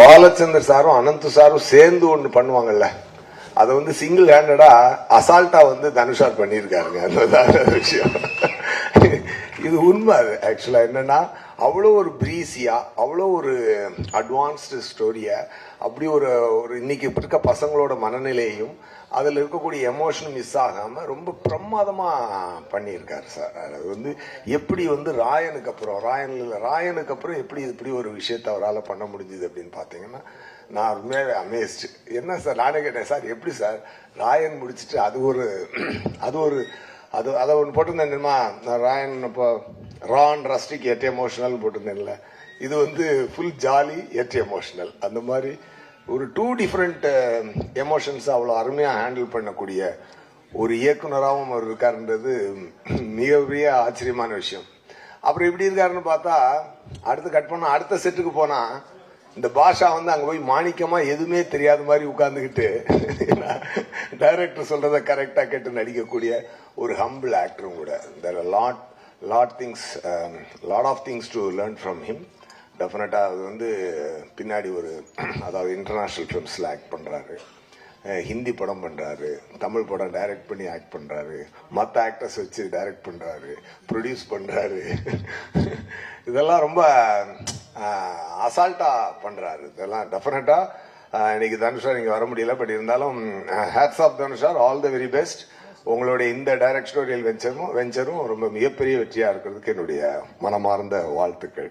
பாலச்சந்தர் சாரும் அனந்த் சாரும் சேர்ந்து ஒன்று பண்ணுவாங்கல்ல, அதை வந்து சிங்கிள் ஹேண்டடா அசால்ட்டா வந்து தனுஷார் பண்ணியிருக்காருங்க. அந்த விஷயம் இது உண்மை. அது ஆக்சுவலா என்னன்னா, அவ்வளோ ஒரு பிரீஸியா, அவ்வளோ ஒரு அட்வான்ஸ்டு ஸ்டோரியை, அப்படி ஒரு இன்னைக்கு இருக்க பசங்களோட மனநிலையையும் அதில் இருக்கக்கூடிய எமோஷன் மிஸ் ஆகாம ரொம்ப பிரமாதமா பண்ணியிருக்காரு சார். அது வந்து எப்படி வந்து ராயனுக்கு அப்புறம் எப்படி இப்படி ஒரு விஷயத்தை அவரால் பண்ண முடிஞ்சுது அப்படின்னு பார்த்தீங்கன்னா, நான் உண்மையாகவே அமேஸ்டு. என்ன சார், நானே கேட்டேன், சார் எப்படி சார் ராயன் முடிச்சுட்டு அதை ஒன்று போட்டிருந்தேன் தெரியுமா, நான் ராயன் இப்போ ரான் ரஸ்டிக் எட் எமோஷனல் போட்டிருந்தேன்ல, இது வந்து ஃபுல் ஜாலி எட் எமோஷனல். அந்த மாதிரி ஒரு 2 டிஃப்ரெண்ட் எமோஷன்ஸ் அவ்வளோ அருமையாக ஹேண்டில் பண்ணக்கூடிய ஒரு இயக்குனராகவும் அவர் இருக்காருன்றது மிகப்பெரிய ஆச்சரியமான விஷயம். அப்புறம் எப்படி இருக்காருன்னு பார்த்தா, அடுத்து கட் பண்ண அடுத்த செட்டுக்கு போனால் இந்த பாஷா வந்து அங்கே போய் மாணிக்கமா எதுவுமே தெரியாத மாதிரி உட்கார்ந்துக்கிட்டு டைரக்டர் சொல்றதை கரெக்டா கேட்டு நடிக்கக்கூடிய ஒரு ஹம்பிள் ஆக்டரும் கூட. There are lot of things to learn from him. டெஃபினட்டா அது வந்து பின்னாடி அதாவது இன்டர்நேஷனல் ஃபிலிம்ஸ்ல ஆக்ட் பண்றாரு, ஹிந்தி படம் பண்றாரு, தமிழ் படம் டைரக்ட் பண்ணி ஆக்ட் பண்றாரு, மற்ற ஆக்டர்ஸ் வச்சு டைரக்ட் பண்றாரு, ப்ரொடியூஸ் பண்றாரு. இதெல்லாம் ரொம்ப அசால்ட்டா பண்றாரு. இதெல்லாம் டெஃபினட்டா இன்னைக்கு தனுஷார் இங்க வர முடியல, பட் இருந்தாலும் ஹேட்ஸ் ஆஃப் தனுஷார், ஆல் தி வெரி பெஸ்ட். உங்களுடைய இந்த டைரக்டோரியல் வெஞ்சரும் ரொம்ப மிகப்பெரிய வெற்றியா இருக்கிறதுக்கு என்னுடைய மனமார்ந்த வாழ்த்துக்கள்.